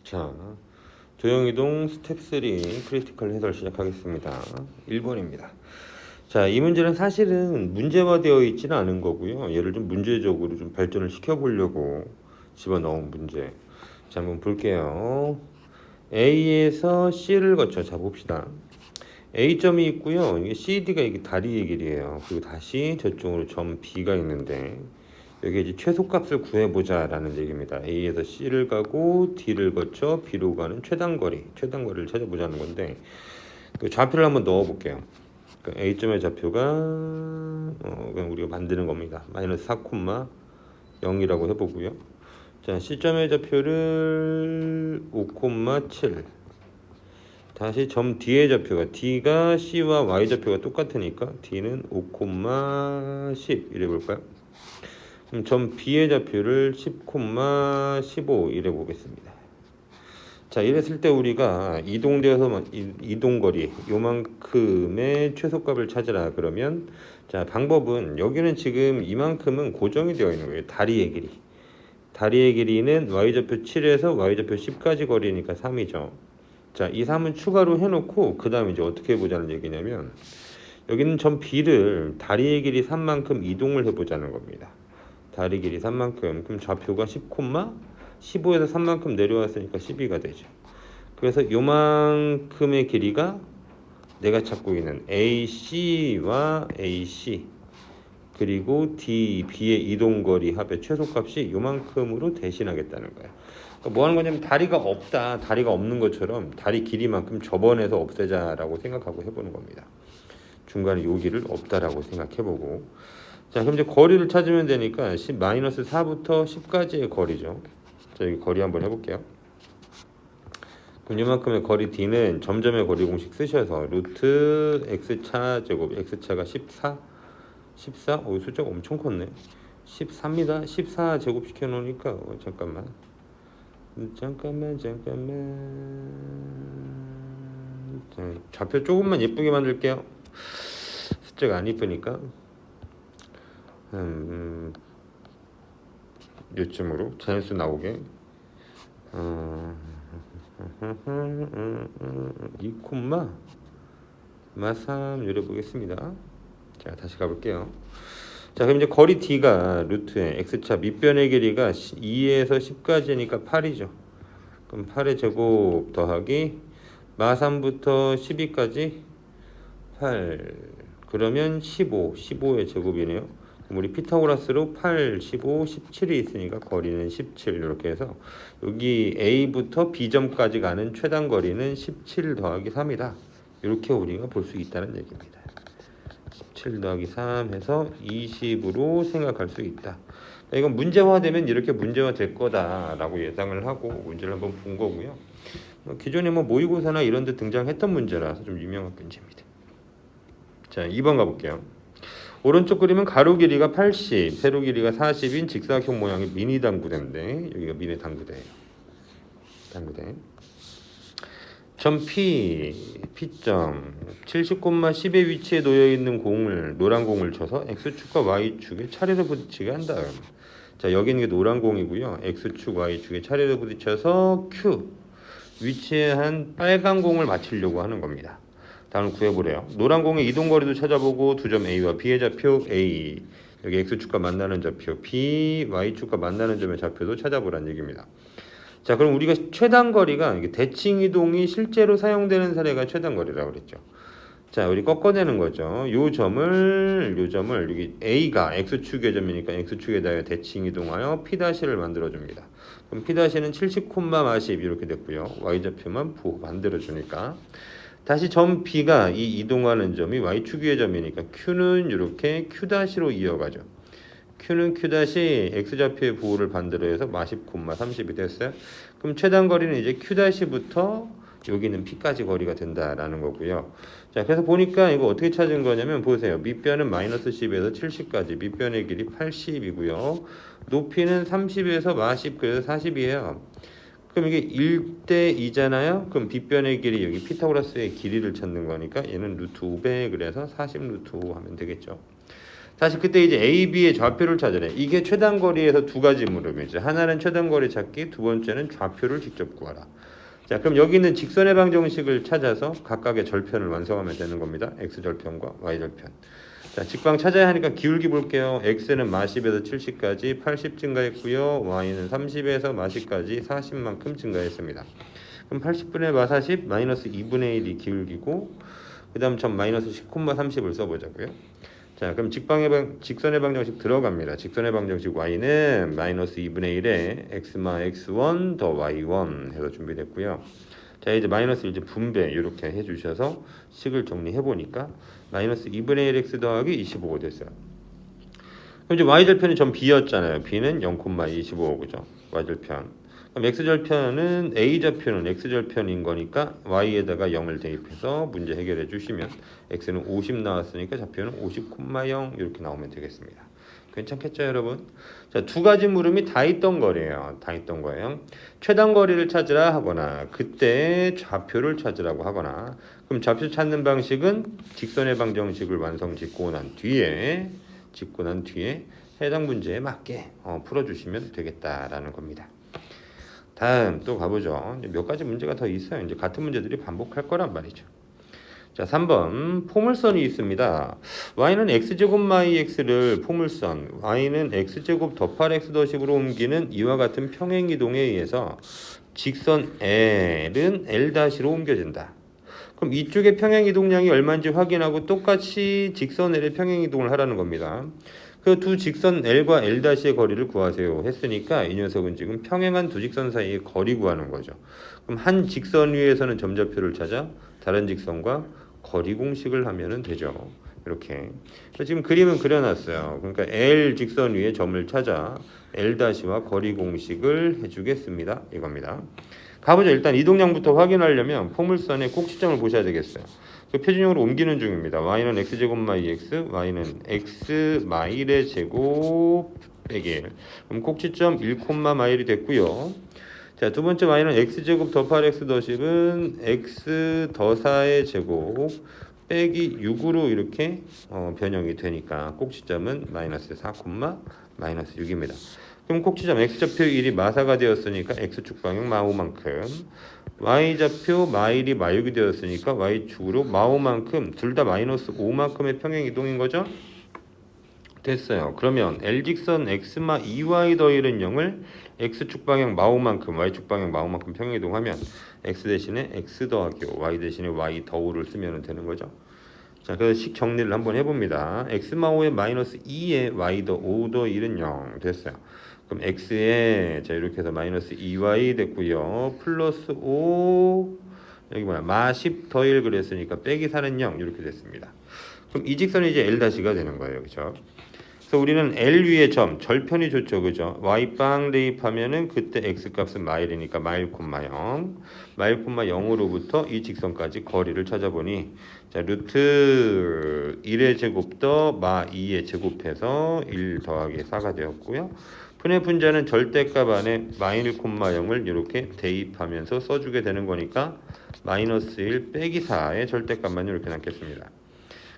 자, 도형이동 스텝 3 크리티컬 해설 시작하겠습니다. 1번입니다. 자, 이 문제는 사실은 문제화되어 있지는 않은 거고요. 얘를 좀 문제적으로 좀 발전을 시켜보려고 집어넣은 문제. 자, 한번 볼게요. A에서 C를 거쳐. 자, 봅시다. A점이 있고요. 이게 CD가 이게 다리의 길이에요. 그리고 다시 저쪽으로 점 B가 있는데 여기 이제 최소값을 구해보자 라는 얘기입니다. A에서 C를 가고 D를 거쳐 B로 가는 최단거리를 찾아보자는 건데 그 좌표를 한번 넣어볼게요. 그 A점의 좌표가 그냥 우리가 만드는 겁니다. 마이너스 4,0이라고 해보고요. 자, C점의 좌표를 5,7. 다시 점 D의 좌표가 D가 C와 Y 좌표가 똑같으니까 D는 5,10 이래 볼까요? 그럼 점 B의 좌표를 10,15 이래 보겠습니다. 자, 이랬을 때 우리가 이동거리 요만큼의 최소값을 찾으라 그러면 자, 방법은 여기는 지금 이만큼은 고정이 되어 있는 거예요. 다리의 길이는 y좌표 7에서 y좌표 10까지 거리니까 3이죠. 자, 이 3은 추가로 해놓고 그 다음에 이제 어떻게 해보자는 얘기냐면 여기는 점 B를 다리의 길이 3만큼 이동을 해보자는 겁니다. 다리 길이 3만큼. 그럼 좌표가 10,15에서 3만큼 내려왔으니까 12가 되죠. 그래서 요만큼의 길이가 내가 찾고 있는 AC와 AC 그리고 D, B의 이동거리 합의 최소값이 요만큼으로 대신하겠다는 거예요. 그러니까 뭐 하는 거냐면 다리가 없다. 다리가 없는 것처럼 다리 길이만큼 접어내서 없애자라고 생각하고 해보는 겁니다. 중간에 여기를 없다라고 생각해보고 자, 그럼 이제 거리를 찾으면 되니까 -4부터 10까지의 거리죠. 자, 여기 거리 한번 해볼게요. 그럼 이만큼의 거리 D는 점점의 거리 공식 쓰셔서 루트 x차 제곱 x차가 14? 숫자가 엄청 컸네. 14입니다. 14 제곱시켜 놓으니까 잠깐만. 자, 좌표 조금만 예쁘게 만들게요. 숫자가 안 이쁘니까. 요쯤으로 자연수 나오게 2,3 열어보겠습니다. 자, 다시 가볼게요. 자, 그럼 이제 거리 D가 루트의 x차 밑변의 길이가 2에서 10까지니까 8이죠. 그럼 8의 제곱 더하기 -3부터 12까지 8 그러면 15의 제곱이네요. 우리 피타고라스로 8, 15, 17이 있으니까 거리는 17 이렇게 해서 여기 A부터 B점까지 가는 최단 거리는 17 더하기 3이다. 이렇게 우리가 볼 수 있다는 얘기입니다. 17 더하기 3 해서 20으로 생각할 수 있다. 이건 문제화되면 이렇게 문제화 될 거다라고 예상을 하고 문제를 한번 본 거고요. 기존에 모의고사나 이런 데 등장했던 문제라서 좀 유명한 문제입니다. 자, 2번 가볼게요. 오른쪽 그림은 가로 길이가 80, 세로 길이가 40인 직사각형 모양의 미니 당구대인데 여기가 미니 당구대. 점 P점 70,10의 위치에 놓여 있는 노란 공을 쳐서 x축과 y축에 차례로 부딪히게 한 다음 자, 여기는 게 노란 공이고요. x축, y축에 차례로 부딪혀서 Q 위치에 한 빨간 공을 맞추려고 하는 겁니다. 다음을 구해보래요. 노란 공의 이동거리도 찾아보고 두 점 A와 B의 좌표 A 여기 X축과 만나는 좌표 B, Y축과 만나는 점의 좌표도 찾아보라는 얘기입니다. 자, 그럼 우리가 최단거리가 대칭 이동이 실제로 사용되는 사례가 최단거리라고 그랬죠. 자, 우리 꺾어내는 거죠. 요 점을 여기 A가 X축의 점이니까 X축에다가 대칭 이동하여 P'를 만들어줍니다. 그럼 P'는 70,10 이렇게 됐고요. Y좌표만 만들어주니까 다시 점 B가 이 이동하는 점이 Y축 위의 점이니까 Q는 이렇게 Q'로 이어가죠. Q는 Q' X좌표의 부호를 반대로 해서 10,30이 됐어요. 그럼 최단거리는 이제 Q'부터 여기는 P까지 거리가 된다라는 거고요. 자, 그래서 보니까 이거 어떻게 찾은 거냐면 보세요. 밑변은 -10에서 70까지 밑변의 길이 80이고요. 높이는 30에서 10 그래서 40이에요. 그럼 이게 1대 2잖아요. 그럼 빗변의 길이 여기 피타고라스의 길이를 찾는 거니까 얘는 루트 500 그래서 40 루트 5 하면 되겠죠. 사실 그때 이제 A, B의 좌표를 찾으래. 이게 최단거리에서 두 가지 물음이죠. 하나는 최단거리 찾기, 두 번째는 좌표를 직접 구하라. 자, 그럼 여기 있는 직선의 방정식을 찾아서 각각의 절편을 완성하면 되는 겁니다. X절편과 Y절편. 자, 직방 찾아야 하니까 기울기 볼게요. X는 마십에서 70까지 80 증가했고요. Y는 30에서 마십까지 40만큼 증가했습니다. 그럼 80분의 마사십 마이너스 2분의 1이 기울기고 그 다음 전 마이너스 10,30을 써보자고요. 자, 그럼 직선의 방정식 들어갑니다. 직선의 방정식 y는 마이너스 2분의 1에 x마 x1 더 y1 해서 준비됐고요. 자, 이제 마이너스 이제 분배 이렇게 해주셔서 식을 정리해 보니까 마이너스 2분의 1 x 더하기 25가 됐어요. 그럼 이제 y절편이 전 b였잖아요. b는 0,25 그죠? y절편. 그럼 x절편은 a좌표는 x절편인 거니까 y에다가 0을 대입해서 문제 해결해 주시면 x는 50 나왔으니까 좌표는 50,0 이렇게 나오면 되겠습니다. 괜찮겠죠 여러분? 자, 두 가지 물음이 다 있던 거래요. 다 있던 거예요. 최단거리를 찾으라 하거나 그때 좌표를 찾으라고 하거나 그럼 좌표 찾는 방식은 직선의 방정식을 짓고 난 뒤에 해당 문제에 맞게 풀어주시면 되겠다라는 겁니다. 다음 또 가보죠. 몇 가지 문제가 더 있어요. 이제 같은 문제들이 반복할 거란 말이죠. 자, 3번 포물선이 있습니다. y는 x제곱 마이 x를 포물선 y는 x제곱 더 8x 더 10으로 옮기는 이와 같은 평행이동에 의해서 직선 L은 L-로 옮겨진다. 그럼 이쪽의 평행이동량이 얼마인지 확인하고 똑같이 직선 L의 평행이동을 하라는 겁니다. 그 두 직선 L과 L-의 거리를 구하세요 했으니까 이 녀석은 지금 평행한 두 직선 사이의 거리 구하는 거죠. 그럼 한 직선 위에서는 점좌표를 찾아 다른 직선과 거리 공식을 하면 되죠. 이렇게 지금 그림은 그려놨어요. 그러니까 L 직선 위에 점을 찾아 L-와 거리 공식을 해주겠습니다. 이겁니다. 가보죠. 일단 이동량부터 확인하려면 포물선의 꼭지점을 보셔야 되겠어요. 그 표준형으로 옮기는 중입니다. y는 x제곱 마이 x, y는 x 마일의 제곱 빼기 1. 그럼 꼭지점 1, 마일이 됐고요. 자, 두 번째 y는 x제곱 더 8x 더 10은 x 더 4의 제곱 빼기 6으로 이렇게 변형이 되니까 꼭지점은 마이너스 4, 마이너스 6입니다. 그럼 꼭지점 x좌표 1이 마사가 되었으니까 x축 방향 마오만큼 y좌표 마일이 마육이 되었으니까 y축으로 마오만큼 둘 다 마이너스 5만큼의 평행이동인 거죠? 됐어요. 그러면 L직선 x마 2y 더 1은 0을 x축 방향 마오만큼 y축 방향 마오만큼 평행이동하면 x 대신에 x 더하기 5 y 대신에 y 더 5를 쓰면 되는 거죠. 자, 그래서 식 정리를 한번 해봅니다. x마 5에 마이너스 2에 y 더 5 더 1은 0 됐어요. 그럼 x에 자 이렇게 해서 마이너스 2y 됐고요. 플러스 5 여기 뭐야 마 10 더 1 그랬으니까 빼기 4는 0 이렇게 됐습니다. 그럼 이 직선이 이제 L-가 되는 거예요. 그죠? 그래서 우리는 L 위의 점 절편이 좋죠. 그죠? y빵 대입하면은 그때 x 값은 마일이니까 마일, 0 마일, 0으로부터 이 직선까지 거리를 찾아보니 자 루트 1의 제곱 더 마 2의 제곱해서 1 더하기 4가 되었고요. 분의 분자는 절대값 안에 마일, 0을 이렇게 대입하면서 써주게 되는 거니까 마이너스 1 빼기 4의 절대값만 이렇게 남겠습니다.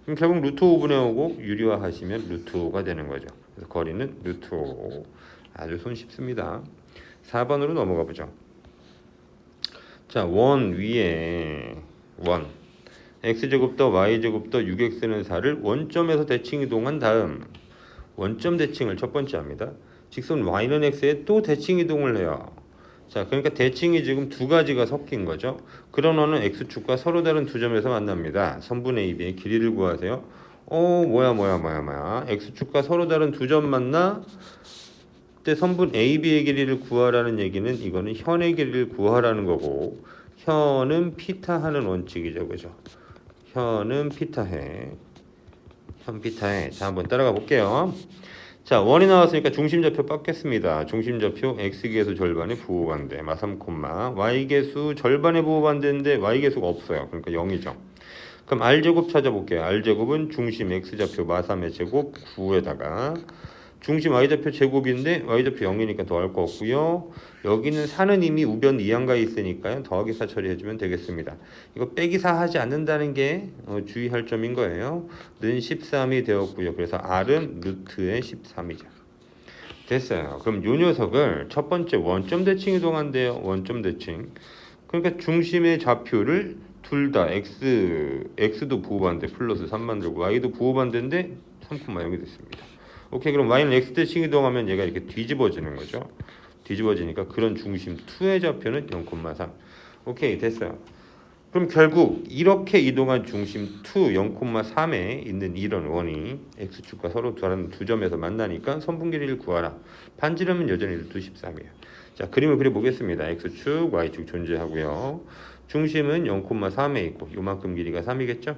그럼 결국 루트 5분의 5고 유리화하시면 루트 5가 되는 거죠. 그래서 거리는 루트 5. 아주 손쉽습니다. 4번으로 넘어가 보죠. 자, 원 위에 원 x제곱 더 y제곱 더 6x는 4를 원점에서 대칭 이동한 다음 원점 대칭을 첫 번째 합니다. 직선 y는 x에 또 대칭 이동을 해요. 자, 그러니까 대칭이 지금 두 가지가 섞인 거죠. 그러면은 x축과 서로 다른 두 점에서 만납니다. 선분 AB의 길이를 구하세요. 뭐야. x축과 서로 다른 두 점 만나 그때 선분 AB의 길이를 구하라는 얘기는 이거는 현의 길이를 구하라는 거고 현은 피타 하는 원칙이죠. 그죠? 현은 피타해. 현 피타해. 자, 한번 따라가 볼게요. 자, 원이 나왔으니까 중심좌표 빡겠습니다. 중심좌표 x계수 절반의 부호반대 마 3, y계수 절반의 부호반대인데 y계수가 없어요. 그러니까 0이죠. 그럼 r제곱 찾아볼게요. r제곱은 중심 x좌표 마 3의 제곱 9에다가 중심 y좌표 제곱인데 y좌표 0이니까 더할 거 없고요. 여기는 4는 이미 우변 이항가에 있으니까요. 더하기 4 처리해주면 되겠습니다. 이거 빼기 4 하지 않는다는 게 주의할 점인 거예요. 는 13이 되었고요. 그래서 r은 루트의 13이죠. 됐어요. 그럼 요 녀석을 첫 번째 원점 대칭 이동한대요. 원점 대칭. 그러니까 중심의 좌표를 둘 다 x도 부호반대 플러스 3 만들고 y도 부호반대인데 3,0이 됐습니다. 오케이, 그럼 y는 x 대칭 이동하면 얘가 이렇게 뒤집어지는 거죠. 뒤집어지니까 그런 중심 2의 좌표는 0,3. 오케이, 됐어요. 그럼 결국 이렇게 이동한 중심 2 0,3에 있는 이런 원이 x축과 서로 다른 두 점에서 만나니까 선분 길이를 구하라. 반지름은 여전히 루트 13이에요. 자, 그림을 그려보겠습니다. x축, y축 존재하고요. 중심은 0,3에 있고 요만큼 길이가 3이겠죠.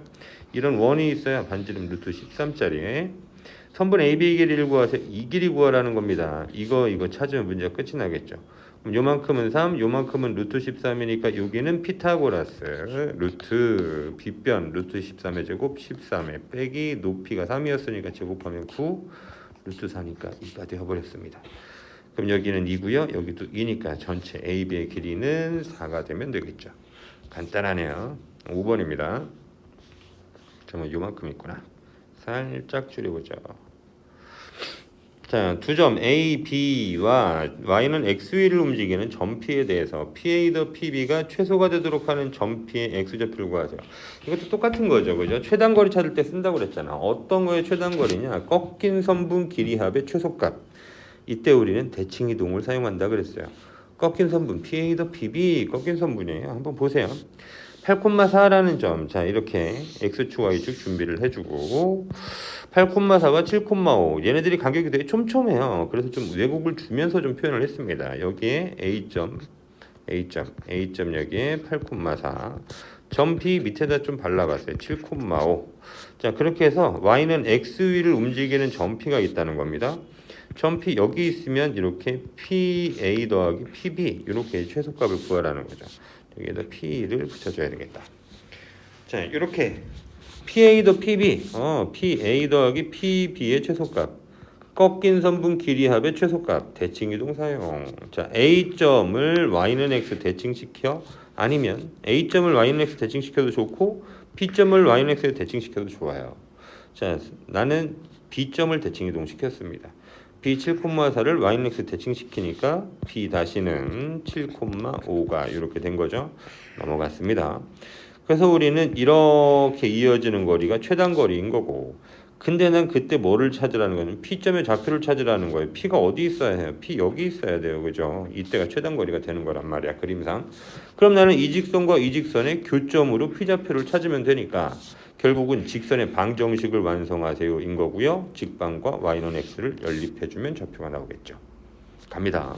이런 원이 있어야 반지름 루트 13짜리에 선분 AB의 길이를 구하세요. 이 길이 구하라는 겁니다. 이거 찾으면 문제가 끝이 나겠죠. 그럼 요만큼은 3, 요만큼은 루트 13이니까 여기는 피타고라스 루트 빗변 루트 13의 제곱 13의 빼기 높이가 3이었으니까 제곱하면 9 루트 4니까 2가 되어버렸습니다. 그럼 여기는 2고요. 여기도 2니까 전체 AB의 길이는 4가 되면 되겠죠. 간단하네요. 5번입니다. 정말 요만큼 있구나. 살짝 줄여보죠. 자, 두 점 A, B와 Y는 X 위를 움직이는 점피에 대해서 PA 더 PB가 최소가 되도록 하는 점피의 X좌표를 구하세요. 이것도 똑같은 거죠, 그죠? 최단거리 찾을 때 쓴다고 그랬잖아. 어떤 거의 최단거리냐? 꺾인 선분 길이합의 최소값. 이때 우리는 대칭이동을 사용한다 그랬어요. 꺾인 선분 PA 더 PB 꺾인 선분이에요. 한번 보세요. 8,4라는 점, 자 이렇게 X축, Y축 준비를 해주고 8,4와 7,5 얘네들이 간격이 되게 촘촘해요. 그래서 좀 왜곡을 주면서 좀 표현을 했습니다. 여기에 A점 여기에 8,4 점 B 밑에다 좀 발라봤어요. 7,5 자 그렇게 해서 Y는 X 위를 움직이는 점 P가 있다는 겁니다. 점 P 여기 있으면 이렇게 PA 더하기 PB 이렇게 최소값을 구하라는 거죠. 여기에다 P를 붙여줘야 되겠다. 자, 이렇게 PA 더 PB, PA 더하기 PB의 최소값, 꺾인 선분 길이합의 최소값, 대칭이동 사용. 자, A점을 Y는 X 대칭시켜, 아니면 A점을 Y는 X 대칭시켜도 좋고 B점을 Y는 X 대칭시켜도 좋아요. 자, 나는 B점을 대칭이동 시켰습니다. B 7,4를 Y는 X 대칭시키니까 B 다시는 7,5가 이렇게 된 거죠. 넘어갔습니다. 그래서 우리는 이렇게 이어지는 거리가 최단거리인 거고, 근데 난 그때 뭐를 찾으라는 거는 P점의 좌표를 찾으라는 거예요. P가 어디 있어야 해요? P 여기 있어야 돼요. 그죠? 이때가 최단거리가 되는 거란 말이야. 그림상. 그럼 나는 이 직선과 이 직선의 교점으로 P좌표를 찾으면 되니까 결국은 직선의 방정식을 완성하세요 인 거고요. 직방과 y는 x를 연립해주면 좌표가 나오겠죠. 갑니다.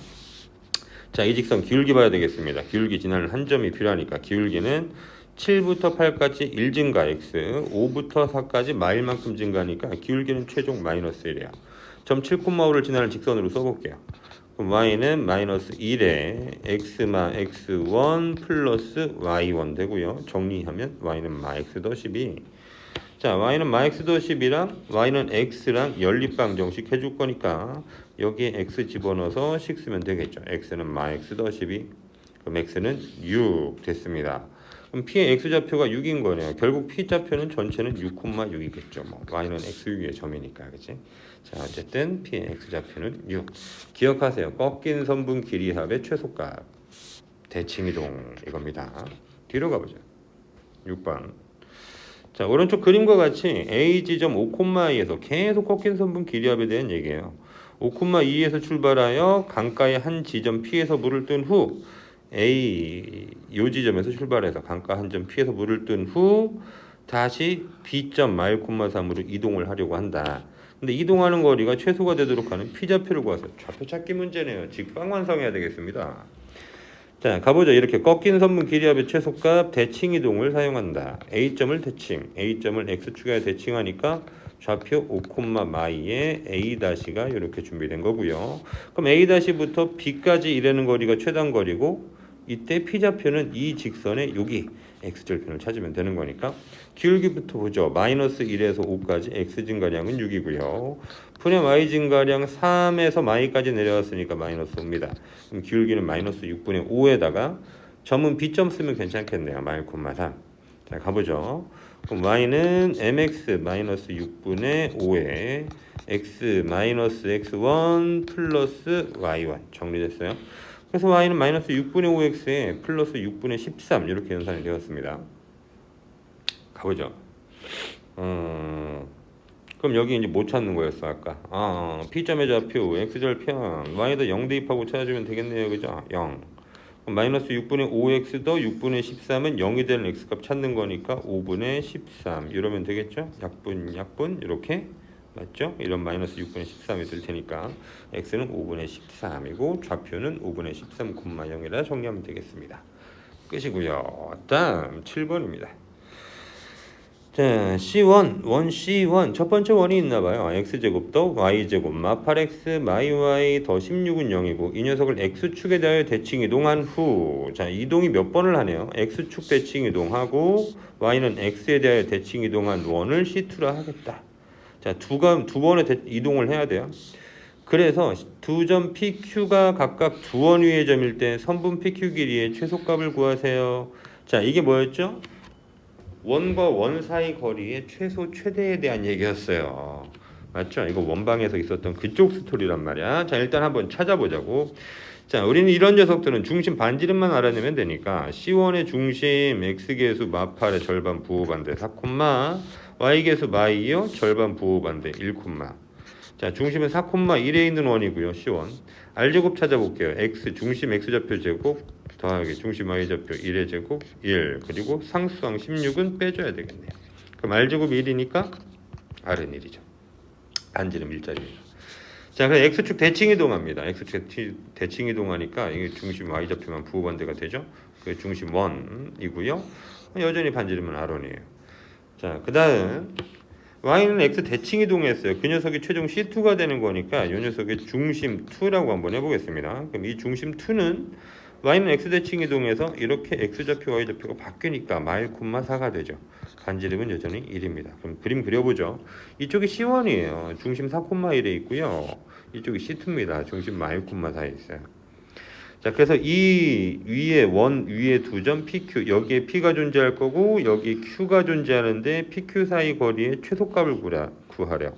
자, 이 직선 기울기 봐야 되겠습니다. 기울기 지나는 한 점이 필요하니까 기울기는 7부터 8까지 1 증가 x, 5부터 4까지 마일만큼 증가하니까 기울기는 최종 마이너스 1이야. 점 7,5를 지나는 직선으로 써볼게요. 그럼 y는 마이너스 1에 x마 x1 플러스 y1 되고요. 정리하면 y는 마 x 더 12. 자, y는 마 x 더 10이랑 y는 x랑 연립방정식 해줄 거니까 여기에 x 집어넣어서 식 쓰면 되겠죠. x는 마 x 더 12. 그럼 x는 6 됐습니다. 그럼 p의 x좌표가 6인 거네요. 결국 p좌표는 전체는 6,6이겠죠. 뭐 y는 x 위의 점이니까, 그치? 자, 어쨌든 p의 x좌표는 6. 기억하세요. 꺾인 선분 길이합의 최소값. 대칭이동 이겁니다. 뒤로 가보죠. 6번. 자, 오른쪽 그림과 같이 A 지점 5,2에서 계속 꺾인 선분 길이합에 대한 얘기예요. 5,2에서 출발하여 강가의 한 지점 P에서 물을 뜬 후 A 요 지점에서 출발해서 강가 한 점 P에서 물을 뜬 후 다시 B점 마일 3으로 이동을 하려고 한다. 근데 이동하는 거리가 최소가 되도록 하는 P좌표를 구하세요. 좌표 찾기 문제네요. 직방 완성해야 되겠습니다. 자, 가보죠. 이렇게 꺾인 선분 길이합의 최소값 대칭이동을 사용한다. A점을 대칭, A점을 X축에 대칭하니까 좌표 5,마이에 A-가 이렇게 준비된 거고요. 그럼 A-부터 B까지 이라는 거리가 최단거리고 이때 P좌표는 이 직선의 여기 X절편을 찾으면 되는 거니까 기울기부터 보죠. 마이너스 1에서 5까지 X 증가량은 6이고요. 분의 y 증가량 3에서 y까지 내려왔으니까 마이너스 5입니다. 그럼 기울기는 마이너스 6분의 5에다가 점은 b점 쓰면 괜찮겠네요. 마일 콤마 3. 자, 가보죠. 그럼 y는 mx 마이너스 6분의 5에 x 마이너스 x1 플러스 y1 정리됐어요. 그래서 y는 마이너스 6분의 5x에 플러스 6분의 13 이렇게 연산이 되었습니다. 가보죠. 그럼 여기 이제 못 찾는 거였어 아까. P점의 좌표 x절편 y에다 0 대입하고 찾아주면 되겠네요. 그죠? 0. 그럼 마이너스 6분의 5x 더 6분의 13은 0이 되는 x값 찾는 거니까 5분의 13 이러면 되겠죠? 약분 이렇게 맞죠? 이런 마이너스 6분의 13이 될 테니까 x는 5분의 13이고 좌표는 5분의 13,0이라 정리하면 되겠습니다. 끝이고요. 다음 7번입니다. 자, C1, 1C1 첫 번째 원이 있나봐요. x제곱 더 y제곱 마 8x 마이 더 16은 0이고 이 녀석을 x축에 대하여 대칭 이동한 후 자, 이동이 몇 번을 하네요. x축 대칭 이동하고 y는 x에 대하여 대칭 이동한 원을 C2라 하겠다. 자, 두 번의 이동을 해야 돼요. 그래서 두 점 PQ가 각각 두 원 위의 점일 때 선분 PQ 길이의 최소값을 구하세요. 자, 이게 뭐였죠? 원과 원 사이 거리의 최소 최대에 대한 얘기였어요. 맞죠? 이거 원방에서 있었던 그쪽 스토리란 말이야. 자, 일단 한번 찾아보자고. 자, 우리는 이런 녀석들은 중심 반지름만 알아내면 되니까 C1의 중심 x계수 마8의 절반 부호반대 4, y계수 마이요 절반 부호반대 1, 자, 중심은 4,1에 있는 원이고요. C1. R제곱 찾아볼게요. x 중심 x좌표 제곱 더하기 중심 y좌표 1의 제곱 1 그리고 상수항 16은 빼줘야 되겠네요. 그럼 R제곱이 1이니까 R은 1이죠. 반지름 1짜리예요. 자, 그럼 x축 대칭 이동합니다. x축 대칭 이동하니까 이게 중심 y좌표만 부호반대가 되죠. 그 중심 1이고요. 여전히 반지름은 R1이에요. 자, 그 다음 y는 x 대칭 이동했어요. 그 녀석이 최종 C2가 되는 거니까 이 녀석의 중심 2라고 한번 해보겠습니다. 그럼 이 중심 2는 y는 x 대칭 이동해서 이렇게 x좌표 y좌표가 바뀌니까 마일 콤마 4가 되죠. 반지름은 여전히 1입니다. 그럼 그림 그려보죠. 이쪽이 C1이에요. 중심 4,1에 있고요. 이쪽이 C2입니다. 중심 마일 콤마 4에 있어요. 자, 그래서 이 위에 두 점 PQ 여기에 P가 존재할 거고 여기 Q가 존재하는데 PQ 사이 거리의 최소값을 구하려.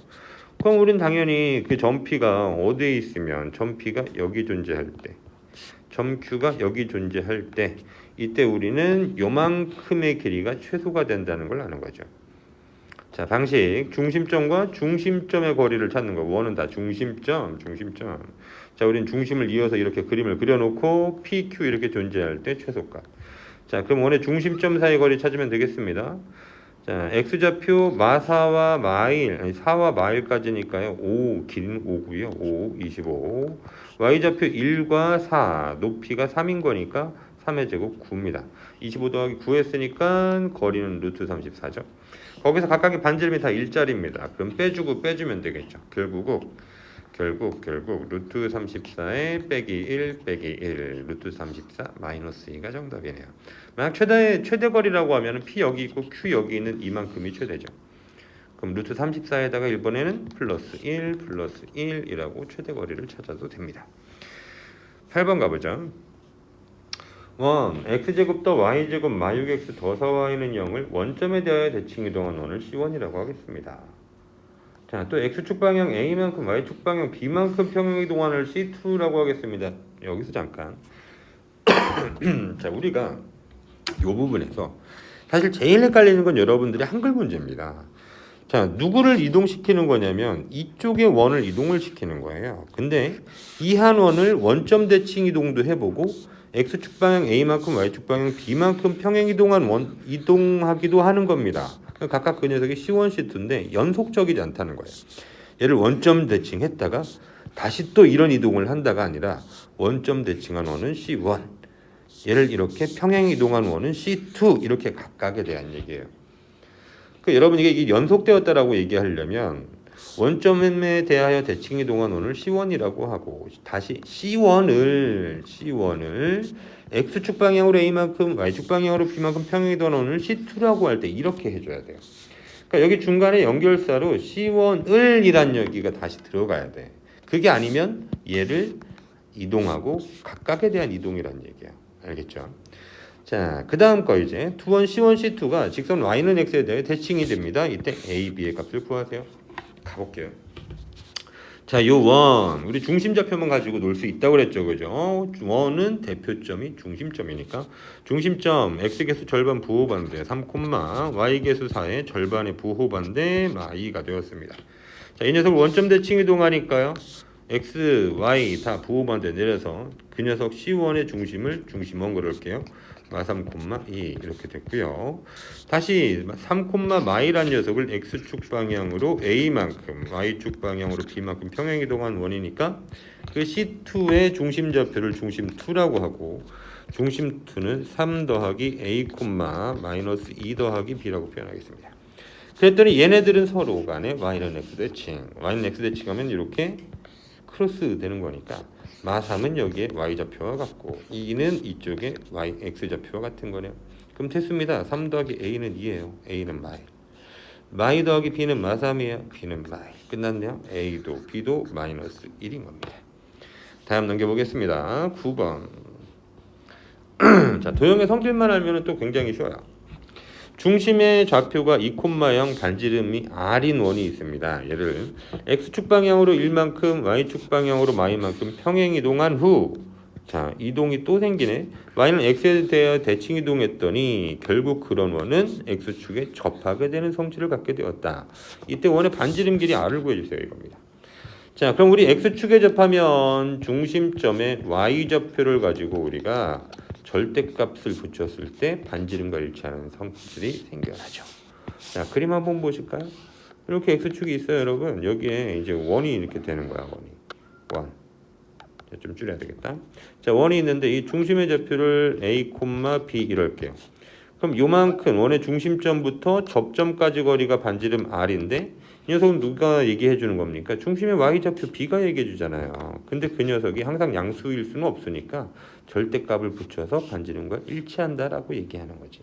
그럼 우린 당연히 그 점 P가 어디에 있으면 점 P가 여기 존재할 때, 점 Q가 여기 존재할 때 이때 우리는 요만큼의 길이가 최소가 된다는 걸 아는 거죠. 자, 방식 중심점과 중심점의 거리를 찾는 거. 원은 다 중심점. 자, 우리는 중심을 이어서 이렇게 그림을 그려놓고 PQ 이렇게 존재할 때 최소값. 자, 그럼 원의 중심점 사이 거리 찾으면 되겠습니다. 자, x좌표 마4와 마일, 4와 마일까지니까요. 5, 길이는 5고요. 5, 25. y좌표 1과 4, 높이가 3인 거니까 3의 제곱 9입니다. 25 더하기 9 했으니까 거리는 루트 34죠. 거기서 각각의 반지름이 다 1짜리입니다. 그럼 빼주면 되겠죠. 결국 루트 34에 빼기 1 루트 34 마이너스 2가 정답이네요. 만약 최대 거리라고 하면 P 여기 있고 Q 여기 있는 이만큼이 최대죠. 그럼 루트 34에다가 1번에는 플러스 1이라고 최대 거리를 찾아도 됩니다. 8번 가보죠. x제곱 더 y제곱 마 6x 더 4y는 0을 원점에 대하여 대칭 이동한 원을 C1이라고 하겠습니다. 자, 또 x축 방향 a만큼 y축 방향 b만큼 평행 이동한을 C2라고 하겠습니다. 여기서 잠깐 자, 우리가 이 부분에서 사실 제일 헷갈리는 건 여러분들의 한글 문제입니다. 자, 누구를 이동시키는 거냐면 이쪽의 원을 이동을 시키는 거예요. 근데 이 한 원을 원점 대칭 이동도 해보고 x축 방향 a만큼 y축 방향 b만큼 평행 이동하기도 하는 겁니다. 각각 그 녀석이 C1, C2인데 연속적이지 않다는 거예요. 얘를 원점 대칭했다가 다시 또 이런 이동을 한다가 아니라 원점 대칭한 원은 C1, 얘를 이렇게 평행 이동한 원은 C2 이렇게 각각에 대한 얘기예요. 그러니까 여러분 이게 연속되었다라고 얘기하려면 원점에 대하여 대칭 이동한 원을 C1이라고 하고 다시 C1을 X축 방향으로 A만큼 Y축 방향으로 B만큼 평행 이동한 원을 C2라고 할 때 이렇게 해줘야 돼요. 그러니까 여기 중간에 연결사로 C1을 이란 여기가 다시 들어가야 돼. 그게 아니면 얘를 이동하고 각각에 대한 이동이란 얘기야. 알겠죠? 자, 그 다음 거 이제 2원 C1 C2가 직선 Y는 X에 대해 대칭이 됩니다. 이때 A, B의 값을 구하세요. 가볼게요. 자, 요 원, 우리 중심좌표만 가지고 놀 수 있다고 그랬죠, 그죠? 원은 대표점이 중심점이니까 중심점 x계수 절반 부호반대 3, y계수 4의 절반의 부호반대 y가 되었습니다. 자, 이 녀석 원점 대칭 이동하니까요. x, y 다 부호반대 내려서 그 녀석 C1의 중심을 중심원 그럴게요. 마3, 2 이렇게 됐고요. 다시 3, y란 녀석을 x축 방향으로 a만큼 y축 방향으로 b만큼 평행이동한 원이니까 그 C2의 중심좌표를 중심2라고 하고 중심2는 3 더하기 a, 마이너스 2 더하기 b라고 표현하겠습니다. 그랬더니 얘네들은 서로 간에 y는 x 대칭, y는 x 대칭하면 이렇게 크로스 되는 거니까 마3은 여기에 y좌표와 같고 2는 이쪽에 x좌표와 같은 거네요. 그럼 됐습니다. 3 더하기 a는 2예요. a는 y 더하기 b는 마3이에요. b는 y. 끝났네요. a도 b도 마이너스 1인 겁니다. 다음 넘겨보겠습니다. 9번. 자, 도형의 성질만 알면 또 굉장히 쉬워요. 중심의 좌표가 2,0 반지름이 r인 원이 있습니다. 얘를 x축 방향으로 1만큼 y축 방향으로 y만큼 평행 이동한 후 자, 이동이 또 생기네. y는 x에 대해 대칭 이동했더니 결국 그런 원은 x축에 접하게 되는 성질을 갖게 되었다. 이때 원의 반지름 길이 r을 구해주세요. 이겁니다. 자, 그럼 우리 x축에 접하면 중심점에 y좌표를 가지고 우리가 절대값을 붙였을 때 반지름과 일치하는 성질이 생겨나죠. 자, 그림 한번 보실까요? 이렇게 x축이 있어요, 여러분. 여기에 이제 원이 이렇게 되는 거야, 원. 자, 좀 줄여야 되겠다. 자, 원이 있는데 이 중심의 좌표를 a, b 이럴게요. 그럼 요만큼 원의 중심점부터 접점까지 거리가 반지름 r인데 이 녀석은 누가 얘기해 주는 겁니까? 중심의 y좌표 b가 얘기해 주잖아요. 근데 그 녀석이 항상 양수일 수는 없으니까 절대값을 붙여서 반지름과 일치한다라고 얘기하는 거지.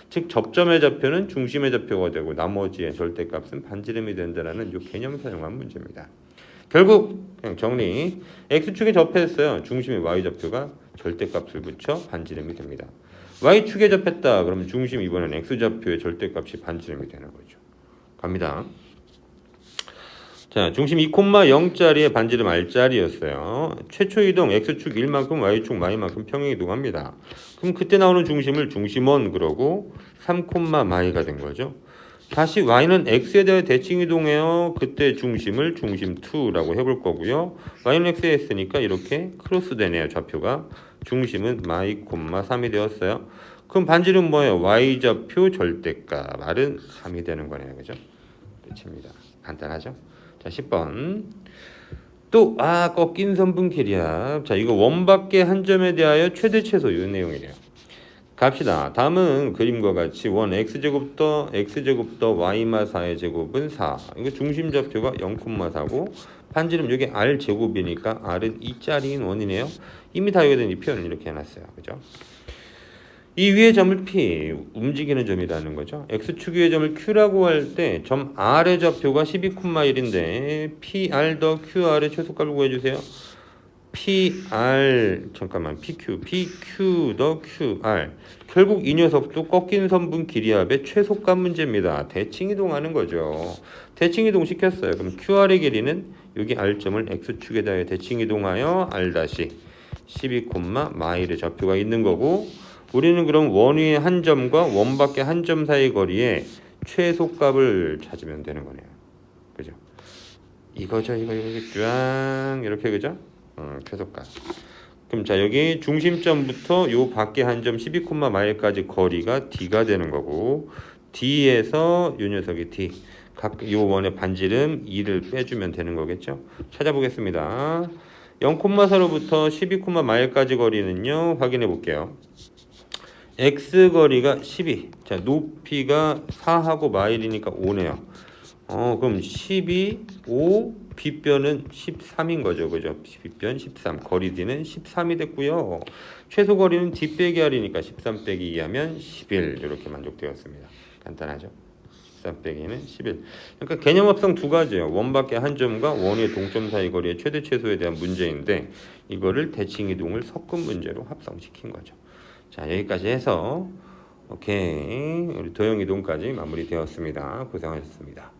즉 접점의 좌표는 중심의 좌표가 되고 나머지의 절대값은 반지름이 된다라는 이 개념 사용한 문제입니다. 결국 그냥 정리. x축에 접했어요. 중심의 y좌표가 절대값을 붙여 반지름이 됩니다. y축에 접했다. 그러면 중심 이번엔 x좌표의 절대값이 반지름이 되는 거죠. 갑니다. 자, 중심 2,0짜리의 반지름 r짜리였어요. 최초 이동 x축 1만큼 y축 y만큼 평행 이동합니다. 그럼 그때 나오는 중심을 중심원 그러고 3, y가 된 거죠. 다시 y는 x에 대해 대칭 이동해요. 그때 중심을 중심2라고 해볼 거고요. y는 x에 했으니까 이렇게 크로스 되네요. 좌표가. 중심은 y, 3이 되었어요. 그럼 반지름 뭐예요? y좌표 절대값 r은 3이 되는 거네요. 그죠? 끝입니다. 간단하죠? 자, 10번. 또 꺾인 선분 길이야. 자, 이거 원밖에 한 점에 대하여 최대 최소 이 내용이래요. 갑시다. 다음은 그림과 같이 원 x제곱 더 y마 4의 제곱은 4. 이거 중심 좌표가 0,4고 반지름 여기 r 제곱이니까 r은 2짜리인 원이네요. 이미 다 여기다 이 표현을 이렇게 해놨어요. 그죠? 이 위의 점을 P, 움직이는 점이라는 거죠. X축 위의 점을 Q라고 할 때 점 R의 좌표가 12,1인데 PR 더 QR의 최소값을 구해주세요. PQ 더 QR. 결국 이 녀석도 꺾인 선분 길이합의 최소값 문제입니다. 대칭 이동하는 거죠. 대칭 이동 시켰어요. 그럼 QR의 길이는 여기 R점을 X축에다 대칭 이동하여 R- 12, 마일의 좌표가 있는 거고 우리는 그럼 원 위의 한 점과 원 밖의 한 점 사이 거리에 최소값을 찾으면 되는 거네요. 그죠? 이거죠. 이거 쫙 이렇게 그죠? 최소값. 그럼 자 여기 중심점부터 요 밖에 한 점 12, 마일까지 거리가 d가 되는 거고 d에서 요 녀석이 d 요 원의 반지름 2를 빼주면 되는 거겠죠? 찾아보겠습니다. 0,4로부터 12, 마일까지 거리는요. 확인해 볼게요. x 거리가 12. 자, 높이가 4하고 마일이니까 5네요. 그럼 12, 5, 빗변은 13인 거죠. 그죠? 빗변 13. 거리 d는 13이 됐고요. 최소 거리는 d 빼기 r이니까 13 빼기 2 하면 11. 이렇게 만족되었습니다. 간단하죠? 14 빼기는 11. 그러니까 개념 합성 두 가지예요. 원밖에 한 점과 원의 동점 사이 거리의 최대 최소에 대한 문제인데 이거를 대칭 이동을 섞은 문제로 합성시킨 거죠. 자, 여기까지 해서 오케이 우리 도형 이동까지 마무리되었습니다. 고생하셨습니다.